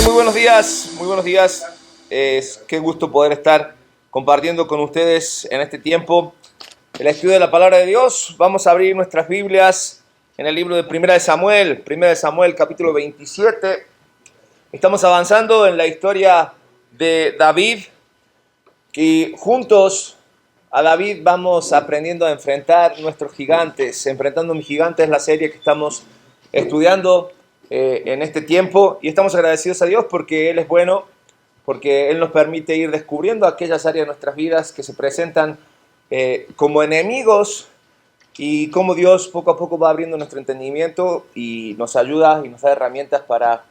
Muy buenos días, muy buenos días. Qué gusto poder estar compartiendo con ustedes en este tiempo el estudio de la palabra de Dios. Vamos a abrir nuestras Biblias en el libro de Primera de Samuel capítulo 27. Estamos avanzando en la historia de David y juntos a David vamos aprendiendo a enfrentar nuestros gigantes. Enfrentando mis gigantes es la serie que estamos estudiando en este tiempo, y estamos agradecidos a Dios porque Él es bueno, porque Él nos permite ir descubriendo aquellas áreas de nuestras vidas que se presentan como enemigos, y cómo Dios poco a poco va abriendo nuestro entendimiento y nos ayuda y nos da herramientas para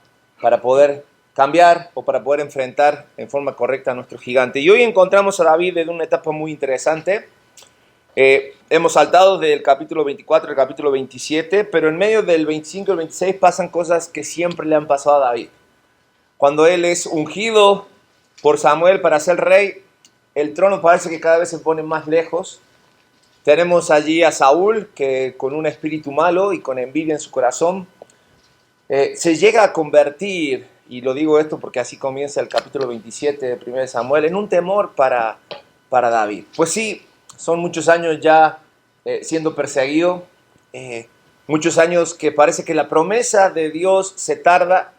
poder cambiar o para poder enfrentar en forma correcta a nuestro gigante. Y hoy encontramos a David en una etapa muy interesante. Hemos saltado del capítulo 24 al capítulo 27, pero en medio del 25 y el 26 pasan cosas que siempre le han pasado a David. Cuando él es ungido por Samuel para ser rey, el trono parece que cada vez se pone más lejos. Tenemos allí a Saúl, que con un espíritu malo y con envidia en su corazón, se llega a convertir, y lo digo esto porque así comienza el capítulo 27 de 1 Samuel, en un temor para David. Pues sí, son muchos años ya siendo perseguido, muchos años que parece que la promesa de Dios se tarda.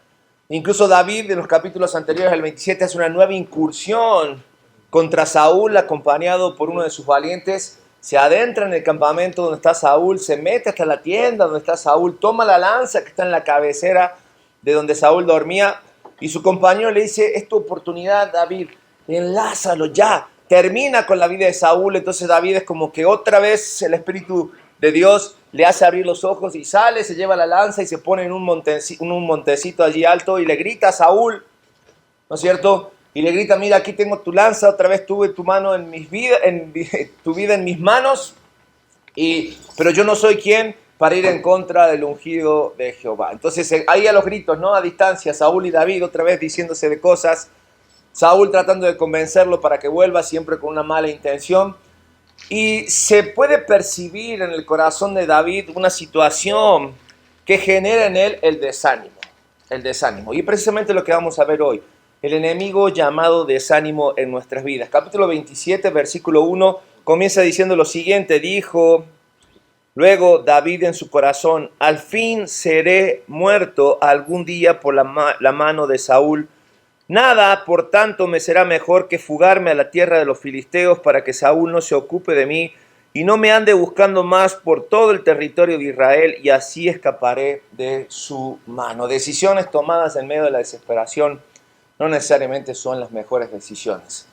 Incluso David, en los capítulos anteriores al 27, hace una nueva incursión contra Saúl, acompañado por uno de sus valientes. Se adentra en el campamento donde está Saúl, se mete hasta la tienda donde está Saúl, toma la lanza que está en la cabecera de donde Saúl dormía, y su compañero le dice: es tu oportunidad, David, enlázalo ya, termina con la vida de Saúl. Entonces David es como que otra vez el Espíritu de Dios le hace abrir los ojos y sale, se lleva la lanza y se pone en un montecito allí alto y le grita a Saúl, ¿no es cierto? Y le grita: mira, aquí tengo tu lanza, otra vez tuve tu mano tu vida en mis manos, pero yo no soy quien para ir en contra del ungido de Jehová. Entonces ahí a los gritos, ¿no? A distancia, Saúl y David otra vez diciéndose de cosas. Saúl tratando de convencerlo para que vuelva, siempre con una mala intención. Y se puede percibir en el corazón de David una situación que genera en él el desánimo. El desánimo. Y precisamente lo que vamos a ver hoy. El enemigo llamado desánimo en nuestras vidas. Capítulo 27, versículo 1, comienza diciendo lo siguiente: dijo luego David en su corazón: al fin seré muerto algún día por la mano de Saúl. Nada, por tanto, me será mejor que fugarme a la tierra de los filisteos para que Saúl no se ocupe de mí y no me ande buscando más por todo el territorio de Israel, y así escaparé de su mano. Decisiones tomadas en medio de la desesperación no necesariamente son las mejores decisiones.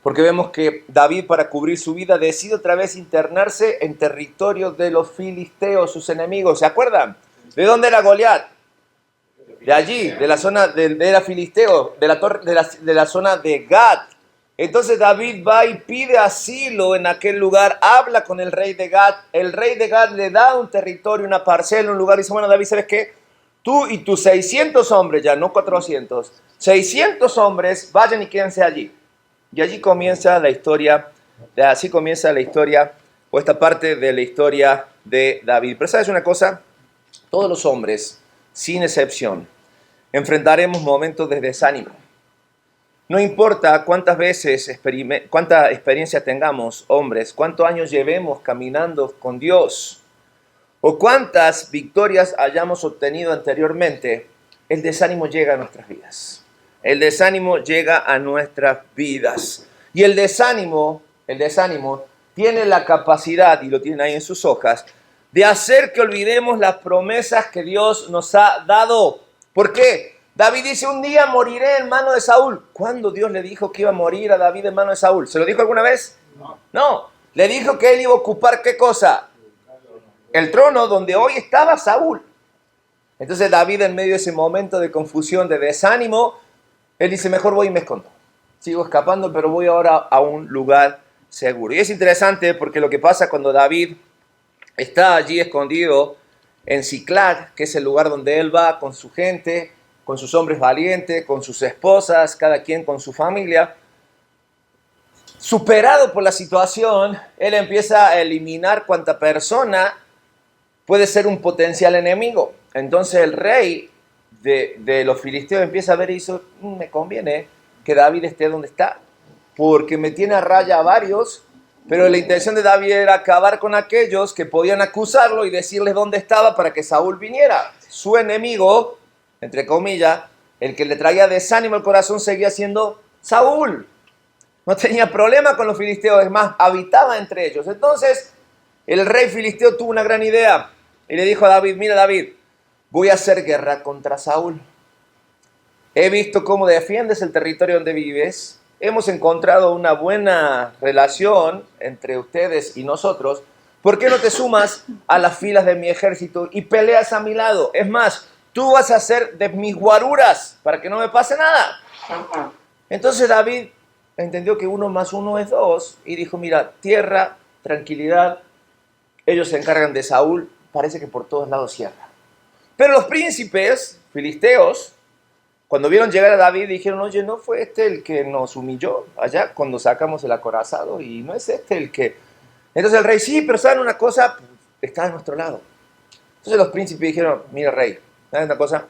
Porque vemos que David, para cubrir su vida, decide otra vez internarse en territorio de los filisteos, sus enemigos. ¿Se acuerdan? ¿De dónde era Goliat? De allí, de la zona era filisteo, de la zona de Gad. Entonces David va y pide asilo en aquel lugar, habla con el rey de Gad. El rey de Gad le da un territorio, una parcela, un lugar, y dice: bueno, David, ¿sabes qué? Tú y tus 600 hombres, ya no 400, 600 hombres, vayan y quédense allí. Y allí comienza la historia, así comienza la historia, o esta parte de la historia de David. Pero ¿sabes una cosa? Todos los hombres, sin excepción, enfrentaremos momentos de desánimo. No importa cuántas veces, cuánta experiencia tengamos, hombres, cuántos años llevemos caminando con Dios, o cuántas victorias hayamos obtenido anteriormente, el desánimo llega a nuestras vidas. El desánimo llega a nuestras vidas. Y el desánimo tiene la capacidad, y lo tienen ahí en sus hojas, de hacer que olvidemos las promesas que Dios nos ha dado. ¿Por qué? David dice: un día moriré en mano de Saúl. ¿Cuándo Dios le dijo que iba a morir a David en mano de Saúl? ¿Se lo dijo alguna vez? No. Le dijo que él iba a ocupar ¿qué cosa? El trono donde hoy estaba Saúl. Entonces David, en medio de ese momento de confusión, de desánimo, él dice: mejor voy y me escondo. Sigo escapando, pero voy ahora a un lugar seguro. Y es interesante porque lo que pasa cuando David está allí escondido en Siclag, que es el lugar donde él va con su gente, con sus hombres valientes, con sus esposas, cada quien con su familia. Superado por la situación, él empieza a eliminar cuanta persona puede ser un potencial enemigo. Entonces el rey de los filisteos empieza a ver y dice, me conviene que David esté donde está, porque me tiene a raya a varios, pero la intención de David era acabar con aquellos que podían acusarlo y decirles dónde estaba para que Saúl viniera. Su enemigo, entre comillas, el que le traía desánimo al corazón, seguía siendo Saúl. No tenía problema con los filisteos, es más, habitaba entre ellos. Entonces, el rey filisteo tuvo una gran idea y le dijo a David, mira David, voy a hacer guerra contra Saúl. He visto cómo defiendes el territorio donde vives. Hemos encontrado una buena relación entre ustedes y nosotros. ¿Por qué no te sumas a las filas de mi ejército y peleas a mi lado? Es más, tú vas a ser de mis guaruras para que no me pase nada. Entonces David entendió que 1 más 1 es 2 y dijo, mira, tierra, tranquilidad, ellos se encargan de Saúl, parece que por todos lados cierra. Pero los príncipes filisteos, cuando vieron llegar a David, dijeron, oye, ¿no fue este el que nos humilló allá cuando sacamos el acorazado? Y no es este el que... Entonces el rey, sí, pero ¿saben una cosa? Está a nuestro lado. Entonces los príncipes dijeron, mira rey, ¿sabes una cosa?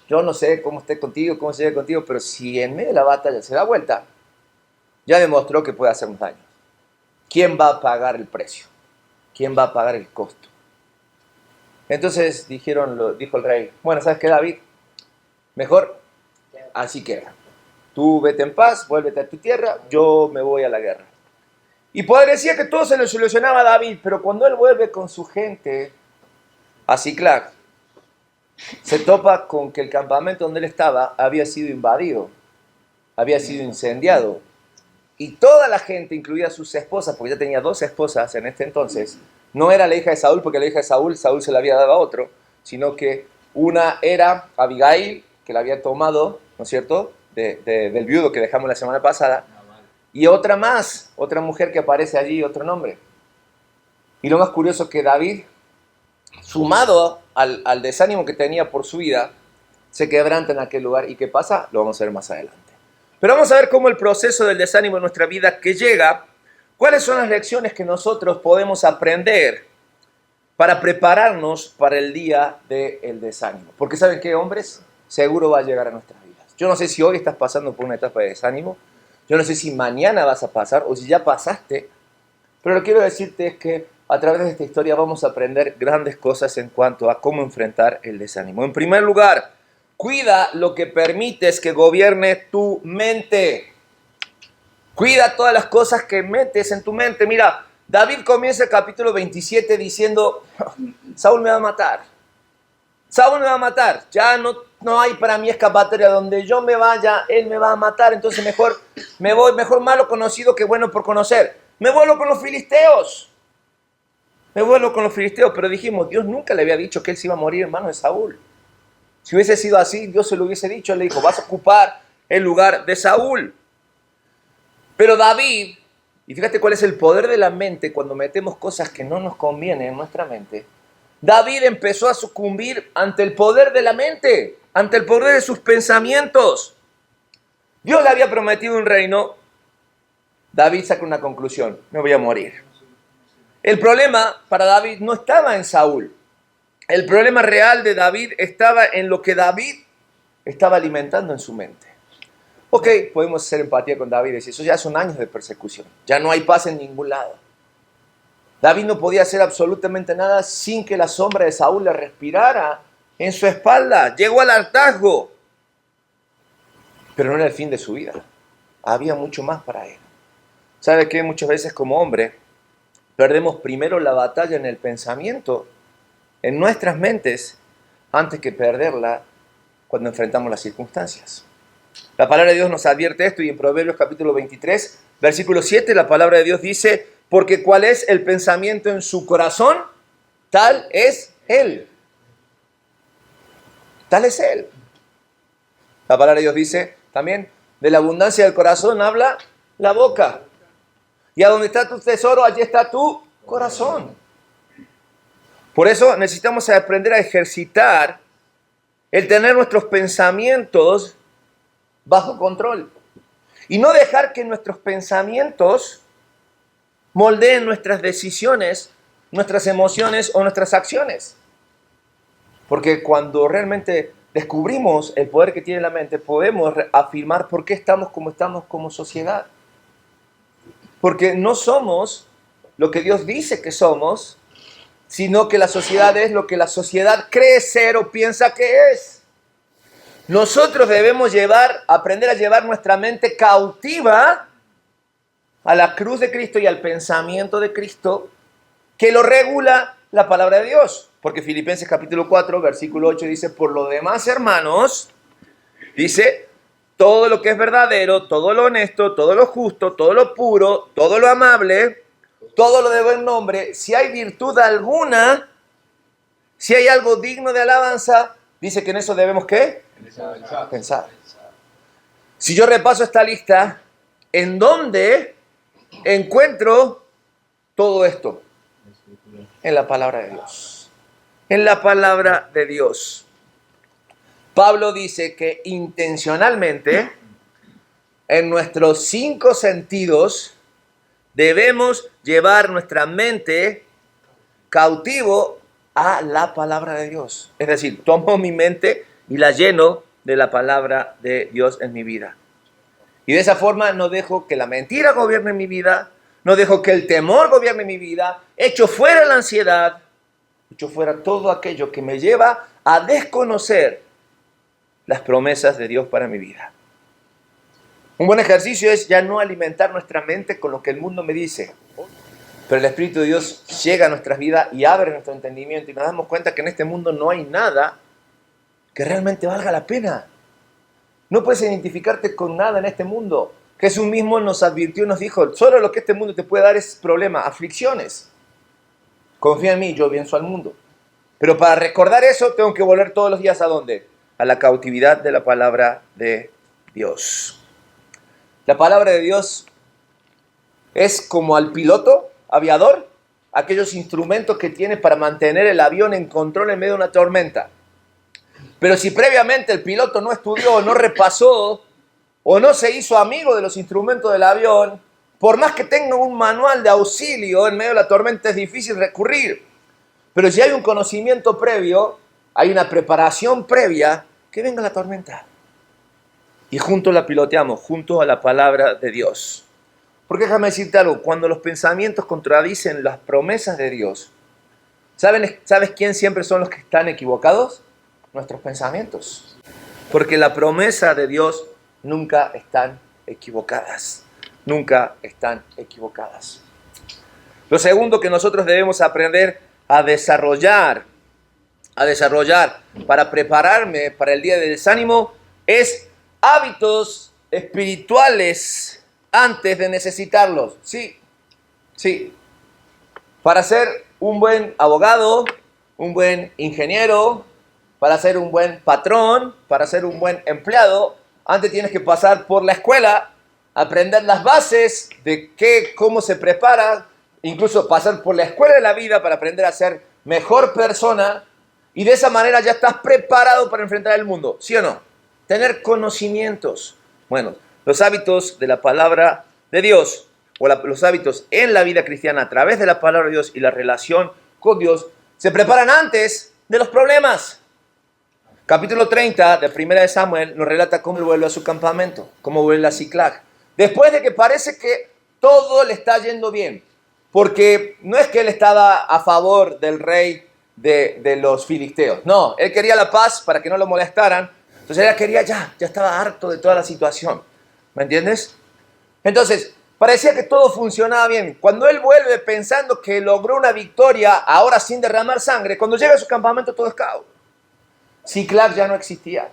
Yo no sé cómo esté contigo, cómo se ve contigo, pero si en medio de la batalla se da vuelta, ya demostró que puede hacernos daño. ¿Quién va a pagar el precio? ¿Quién va a pagar el costo? Entonces dijo el rey, bueno, ¿sabes qué, David? Mejor así queda. Tú vete en paz, vuélvete a tu tierra, yo me voy a la guerra. Y parecía que todo se le solucionaba a David, pero cuando él vuelve con su gente a Siclag, se topa con que el campamento donde él estaba había sido invadido, había sido incendiado. Y toda la gente, incluida sus esposas, porque ya tenía 2 esposas en este entonces, no era la hija de Saúl, porque la hija de Saúl se la había dado a otro, sino que una era Abigail, que la había tomado, ¿no es cierto?, del viudo que dejamos la semana pasada, y otra más, otra mujer que aparece allí, otro nombre. Y lo más curioso es que David, sumado al desánimo que tenía por su vida, se quebranta en aquel lugar. ¿Y qué pasa? Lo vamos a ver más adelante. Pero vamos a ver cómo el proceso del desánimo en nuestra vida que llega, cuáles son las lecciones que nosotros podemos aprender para prepararnos para el día del desánimo. Porque ¿saben qué, hombres? Seguro va a llegar a nuestras vidas. Yo no sé si hoy estás pasando por una etapa de desánimo, yo no sé si mañana vas a pasar o si ya pasaste, pero lo que quiero decirte es que a través de esta historia vamos a aprender grandes cosas en cuanto a cómo enfrentar el desánimo. En primer lugar, cuida lo que permites que gobierne tu mente. Cuida todas las cosas que metes en tu mente. Mira, David comienza el capítulo 27 diciendo, Saúl me va a matar. Saúl me va a matar. Ya no hay para mí escapatoria. Donde yo me vaya, él me va a matar. Entonces mejor me voy, mejor malo conocido que bueno por conocer. Me vuelvo con los filisteos. Pero dijimos, Dios nunca le había dicho que él se iba a morir en manos de Saúl. Si hubiese sido así, Dios se lo hubiese dicho. Él le dijo, vas a ocupar el lugar de Saúl. Pero David, y fíjate cuál es el poder de la mente cuando metemos cosas que no nos convienen en nuestra mente. David empezó a sucumbir ante el poder de la mente, ante el poder de sus pensamientos. Dios le había prometido un reino. David saca una conclusión, me voy a morir. El problema para David no estaba en Saúl. El problema real de David estaba en lo que David estaba alimentando en su mente. Ok, podemos hacer empatía con David y decir, eso ya son años de persecución. Ya no hay paz en ningún lado. David no podía hacer absolutamente nada sin que la sombra de Saúl le respirara en su espalda. Llegó al hartazgo. Pero no era el fin de su vida. Había mucho más para él. ¿Sabe qué? Muchas veces como hombre perdemos primero la batalla en el pensamiento, en nuestras mentes, antes que perderla cuando enfrentamos las circunstancias. La palabra de Dios nos advierte esto y en Proverbios capítulo 23, versículo 7, la palabra de Dios dice, porque cuál es el pensamiento en su corazón, tal es él. Tal es él. La palabra de Dios dice también, de la abundancia del corazón habla la boca. Y a donde está tu tesoro, allí está tu corazón. Por eso necesitamos aprender a ejercitar el tener nuestros pensamientos bajo control. Y no dejar que nuestros pensamientos moldeen nuestras decisiones, nuestras emociones o nuestras acciones. Porque cuando realmente descubrimos el poder que tiene la mente, podemos afirmar por qué estamos como sociedad. Porque no somos lo que Dios dice que somos, sino que la sociedad es lo que la sociedad cree ser o piensa que es. Nosotros debemos aprender a llevar nuestra mente cautiva a la cruz de Cristo y al pensamiento de Cristo, que lo regula la palabra de Dios. Porque Filipenses capítulo 4, versículo 8 dice, por lo demás, hermanos, dice, todo lo que es verdadero, todo lo honesto, todo lo justo, todo lo puro, todo lo amable, todo lo de buen nombre, si hay virtud alguna, si hay algo digno de alabanza, dice que en eso debemos, ¿qué? Pensar. Si yo repaso esta lista, ¿en dónde encuentro todo esto? En la palabra de Dios. En la palabra de Dios. Pablo dice que intencionalmente, en nuestros 5 sentidos, debemos llevar nuestra mente cautivo a la palabra de Dios. Es decir, tomo mi mente y la lleno de la palabra de Dios en mi vida. Y de esa forma no dejo que la mentira gobierne mi vida, no dejo que el temor gobierne mi vida, echo fuera la ansiedad, echo fuera todo aquello que me lleva a desconocer las promesas de Dios para mi vida. Un buen ejercicio es ya no alimentar nuestra mente con lo que el mundo me dice, pero el Espíritu de Dios llega a nuestras vidas y abre nuestro entendimiento y nos damos cuenta que en este mundo no hay nada que realmente valga la pena. No puedes identificarte con nada en este mundo. Jesús mismo nos advirtió y nos dijo, solo lo que este mundo te puede dar es problemas, aflicciones. Confía en mí, yo venzo al mundo. Pero para recordar eso tengo que volver todos los días ¿a dónde? A la cautividad de la palabra de Dios. La palabra de Dios es como al piloto, aviador, aquellos instrumentos que tiene para mantener el avión en control en medio de una tormenta. Pero si previamente el piloto no estudió, no repasó o no se hizo amigo de los instrumentos del avión, por más que tenga un manual de auxilio en medio de la tormenta es difícil recurrir. Pero si hay un conocimiento previo, hay una preparación previa, que venga la tormenta. Y juntos la piloteamos, juntos a la palabra de Dios. Porque déjame decirte algo, cuando los pensamientos contradicen las promesas de Dios, ¿sabes quién siempre son los que están equivocados? Nuestros pensamientos. Porque la promesa de Dios nunca están equivocadas. Nunca están equivocadas. Lo segundo que nosotros debemos aprender a desarrollar para prepararme para el día del desánimo es hábitos espirituales antes de necesitarlos. Sí. Para ser un buen abogado, un buen ingeniero, para ser un buen patrón, para ser un buen empleado, antes tienes que pasar por la escuela, aprender las bases de cómo se prepara, incluso pasar por la escuela de la vida para aprender a ser mejor persona, y de esa manera ya estás preparado para enfrentar el mundo, ¿sí o no? Tener conocimientos. Bueno, los hábitos de la palabra de Dios, o los hábitos en la vida cristiana a través de la palabra de Dios y la relación con Dios, se preparan antes de los problemas. Capítulo 30 de 1 de Samuel nos relata cómo él vuelve a su campamento, cómo vuelve a Siclag. Después de que parece que todo le está yendo bien, porque no es que él estaba a favor del rey de los filisteos, no, él quería la paz para que no lo molestaran, entonces él quería ya estaba harto de toda la situación, ¿me entiendes? Entonces, parecía que todo funcionaba bien. Cuando él vuelve pensando que logró una victoria, ahora sin derramar sangre, cuando llega a su campamento todo es caos. Siclag ya no existía.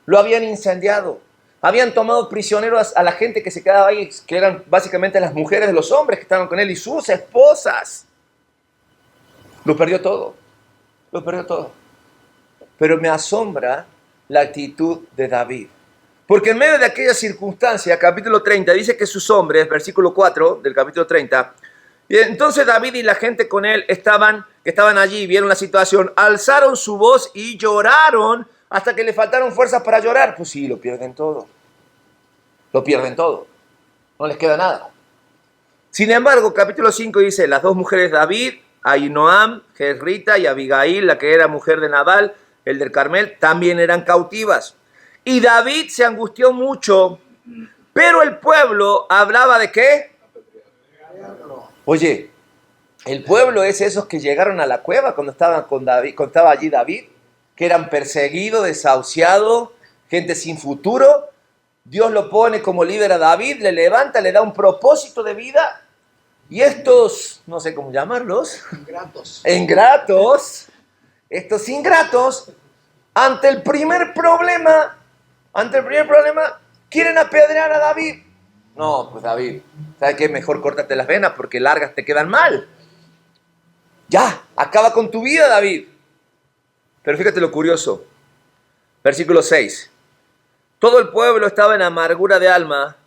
Lo habían incendiado. Habían tomado prisioneros a la gente que se quedaba ahí, que eran básicamente las mujeres de los hombres que estaban con él y sus esposas. Lo perdió todo. Lo perdió todo. Pero me asombra la actitud de David. Porque en medio de aquella circunstancia, capítulo 30, dice que sus hombres, versículo 4 del capítulo 30, y entonces David y la gente con él que estaban allí, vieron la situación, alzaron su voz y lloraron hasta que le faltaron fuerzas para llorar. Pues sí, lo pierden todo. Lo pierden todo. No les queda nada. Sin embargo, capítulo 5 dice, las dos mujeres de David, Ahinoam, Jezrita y Abigail, la que era mujer de Nabal, el del Carmel, también eran cautivas. Y David se angustió mucho, pero el pueblo hablaba ¿de qué? Oye, el pueblo es esos que llegaron a la cueva cuando estaban con David, cuando estaba allí David, que eran perseguidos, desahuciados, gente sin futuro. Dios lo pone como líder a David, le levanta, le da un propósito de vida. Y estos, no sé cómo llamarlos, ingratos, estos ingratos, ante el primer problema, quieren apedrear a David. No, pues David, ¿sabes qué? Mejor córtate las venas porque largas te quedan mal. Ya, acaba con tu vida, David. Pero fíjate lo curioso. Versículo 6. Todo el pueblo estaba en amargura de alma,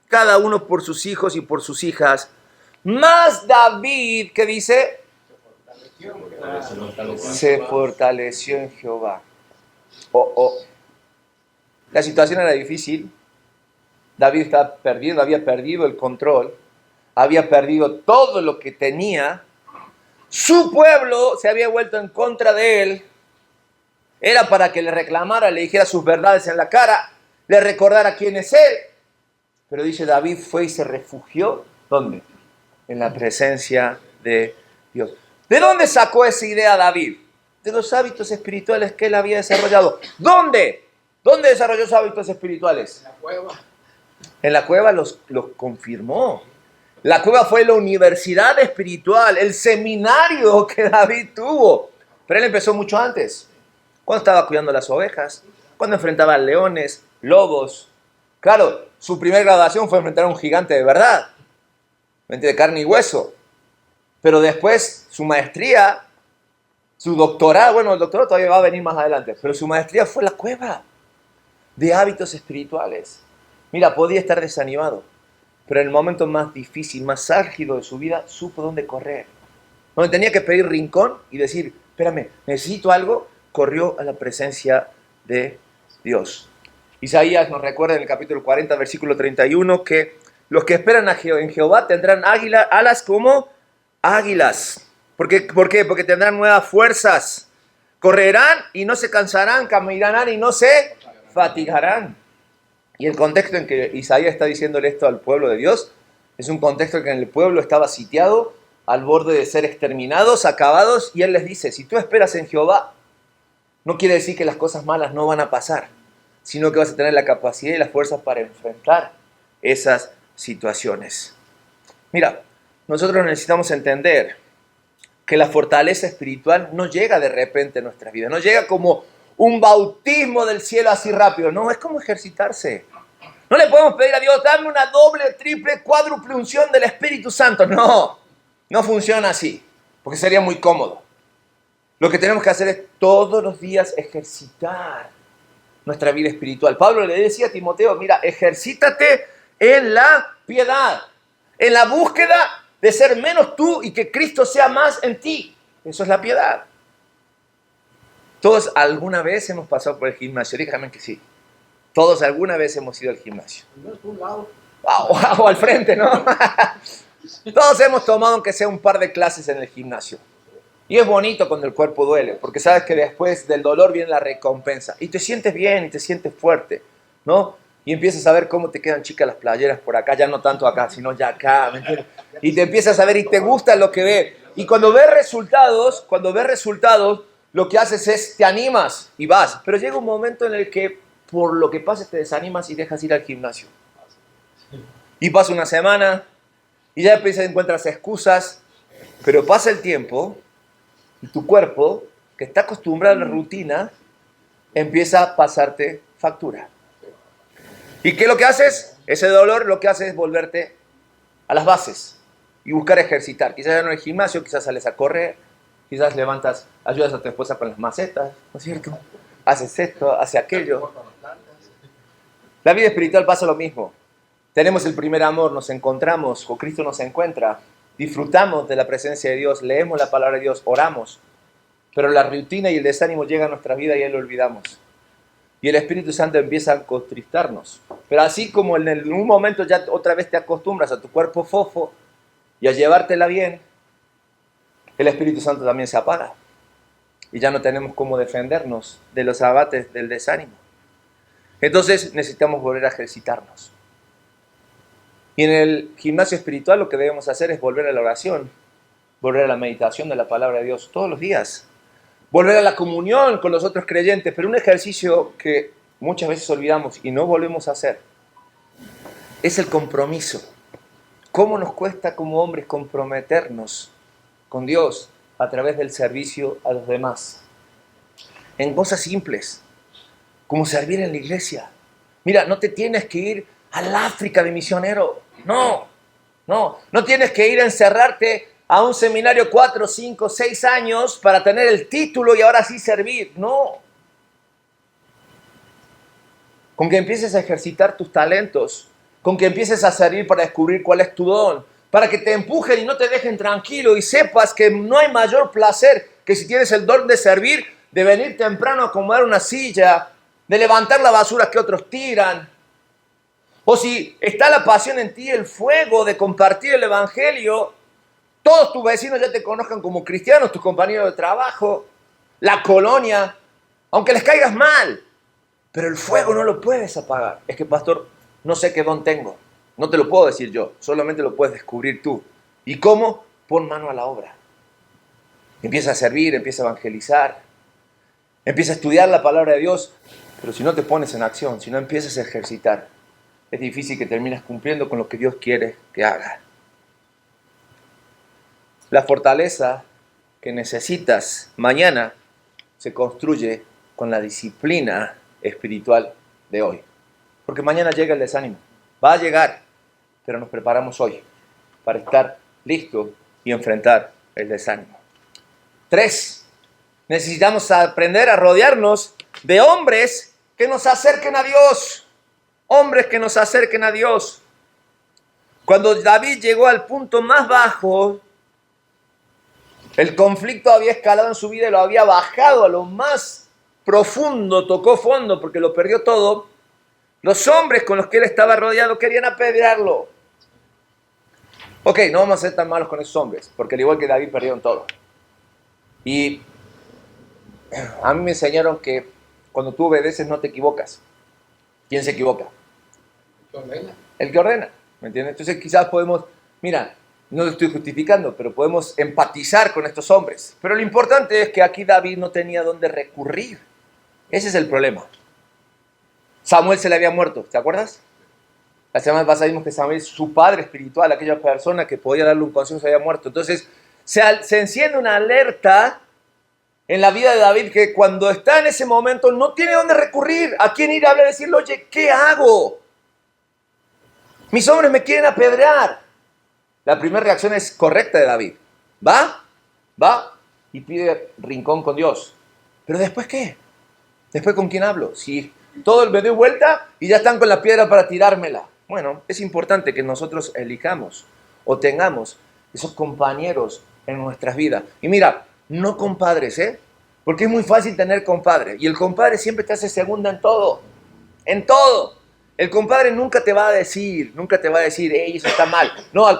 cada uno por sus hijos y por sus hijas. Mas David, ¿qué dice? Se fortaleció en Jehová. La situación era difícil. David estaba perdido, había perdido el control, había perdido todo lo que tenía. Su pueblo se había vuelto en contra de él. Era para que le reclamara, le dijera sus verdades en la cara, le recordara quién es él. Pero dice, David fue y se refugió, ¿dónde? En la presencia de Dios. ¿De dónde sacó esa idea David? De los hábitos espirituales que él había desarrollado. ¿Dónde? ¿Dónde desarrolló esos hábitos espirituales? En la cueva. En la cueva los confirmó. La cueva fue la universidad espiritual, el seminario que David tuvo. Pero él empezó mucho antes. Cuando estaba cuidando las ovejas, cuando enfrentaba a leones, lobos. Claro, su primera graduación fue enfrentar a un gigante de verdad, de carne y hueso. Pero después su maestría, su doctorado, bueno, el doctorado todavía va a venir más adelante, pero su maestría fue la cueva de hábitos espirituales. Mira, podía estar desanimado, pero en el momento más difícil, más álgido de su vida, supo dónde correr. Donde tenía que pedir rincón y decir, espérame, necesito algo, corrió a la presencia de Dios. Isaías nos recuerda en el capítulo 40, versículo 31, que los que esperan en Jehová tendrán alas como águilas. ¿Por qué? Porque tendrán nuevas fuerzas. Correrán y no se cansarán, caminarán y no se fatigarán. Y el contexto en que Isaías está diciéndole esto al pueblo de Dios es un contexto en que el pueblo estaba sitiado, al borde de ser exterminados, acabados, y él les dice, si tú esperas en Jehová, no quiere decir que las cosas malas no van a pasar, sino que vas a tener la capacidad y las fuerzas para enfrentar esas situaciones. Mira, nosotros necesitamos entender que la fortaleza espiritual no llega de repente en nuestras vidas, no llega como un bautismo del cielo así rápido, no, es como ejercitarse. No le podemos pedir a Dios, dame una doble, triple, cuádruple unción del Espíritu Santo, no funciona así, porque sería muy cómodo. Lo que tenemos que hacer es todos los días ejercitar nuestra vida espiritual. Pablo le decía a Timoteo, mira, ejercítate en la piedad, en la búsqueda de ser menos tú y que Cristo sea más en ti. Eso es la piedad. Todos alguna vez hemos pasado por el gimnasio, dígame que sí. Todos alguna vez hemos ido al gimnasio. O al frente, ¿no? Todos hemos tomado aunque sea un par de clases en el gimnasio. Y es bonito cuando el cuerpo duele, porque sabes que después del dolor viene la recompensa. Y te sientes bien, y te sientes fuerte, ¿no? Y empiezas a ver cómo te quedan chicas las playeras por acá, ya no tanto acá, sino ya acá, ¿me entiendes? Y te empiezas a ver y te gusta lo que ves. Y cuando ves resultados, lo que haces es, te animas y vas. Pero llega un momento en el que, por lo que pasa, te desanimas y dejas ir al gimnasio. Y pasa una semana, y ya encuentras excusas, pero pasa el tiempo, y tu cuerpo, que está acostumbrado a la rutina, empieza a pasarte factura. ¿Y qué es lo que haces? Ese dolor lo que hace es volverte a las bases y buscar ejercitar. Quizás ya no en el gimnasio, quizás sales a correr, quizás ayudas a tu esposa con las macetas, ¿no es cierto? Haces esto, haces aquello. La vida espiritual pasa lo mismo. Tenemos el primer amor, nos encontramos, o Cristo nos encuentra, disfrutamos de la presencia de Dios, leemos la palabra de Dios, oramos, pero la rutina y el desánimo llegan a nuestra vida y ya lo olvidamos. Y el Espíritu Santo empieza a contristarnos. Pero así como en un momento ya otra vez te acostumbras a tu cuerpo fofo y a llevártela bien, el Espíritu Santo también se apaga. y ya no tenemos cómo defendernos de los abates del desánimo. Entonces necesitamos volver a ejercitarnos. Y en el gimnasio espiritual lo que debemos hacer es volver a la oración, volver a la meditación de la palabra de Dios todos los días, volver a la comunión con los otros creyentes, pero un ejercicio que muchas veces olvidamos y no volvemos a hacer es el compromiso. ¿Cómo nos cuesta como hombres comprometernos con Dios a través del servicio a los demás? En cosas simples, como servir en la iglesia. Mira, no te tienes que ir al África de misionero. No tienes que ir a encerrarte a un seminario 4, 5, 6 años para tener el título y ahora sí servir. No. Con que empieces a ejercitar tus talentos, con que empieces a servir para descubrir cuál es tu don, para que te empujen y no te dejen tranquilo y sepas que no hay mayor placer que si tienes el don de servir, de venir temprano a acomodar una silla, de levantar la basura que otros tiran. O si está la pasión en ti, el fuego de compartir el evangelio, todos tus vecinos ya te conozcan como cristianos, tus compañeros de trabajo, la colonia, aunque les caigas mal, pero el fuego no lo puedes apagar. Es que, pastor, no sé qué don tengo, no te lo puedo decir yo, solamente lo puedes descubrir tú. ¿Y cómo? Pon mano a la obra. Empieza a servir, empieza a evangelizar, empieza a estudiar la palabra de Dios, pero si no te pones en acción, si no empiezas a ejercitar, es difícil que termines cumpliendo con lo que Dios quiere que haga. La fortaleza que necesitas mañana se construye con la disciplina espiritual de hoy. Porque mañana llega el desánimo. Va a llegar, pero nos preparamos hoy para estar listos y enfrentar el desánimo. 3. Necesitamos aprender a rodearnos de hombres que nos acerquen a Dios. Hombres que nos acerquen a Dios. Cuando David llegó al punto más bajo, el conflicto había escalado en su vida y lo había bajado a lo más profundo, tocó fondo porque lo perdió todo. Los hombres con los que él estaba rodeado querían apedrearlo. Ok, no vamos a ser tan malos con esos hombres, porque al igual que David perdieron todo. Y a mí me enseñaron que cuando tú obedeces no te equivocas. ¿Quién se equivoca? El que ordena, ¿me entiendes? Entonces quizás podemos, mira, no lo estoy justificando, pero podemos empatizar con estos hombres. Pero lo importante es que aquí David no tenía dónde recurrir. Ese es el problema. Samuel se le había muerto, ¿te acuerdas? La semana pasada vimos que Samuel, su padre espiritual, aquella persona que podía darle un consejo, se había muerto. Entonces se enciende una alerta en la vida de David que cuando está en ese momento no tiene dónde recurrir. ¿A quién ir a hablar y decirle, oye, ¿qué hago? Mis hombres me quieren apedrear. La primera reacción es correcta de David. Va y pide rincón con Dios. ¿Pero después qué? ¿Después con quién hablo? Si todo me doy vuelta y ya están con la piedra para tirármela. Bueno, es importante que nosotros elijamos o tengamos esos compañeros en nuestras vidas. Y mira, no compadres, porque es muy fácil tener compadre. Y el compadre siempre te hace segunda en todo. En todo. El compadre nunca te va a decir, hey, eso está mal. No,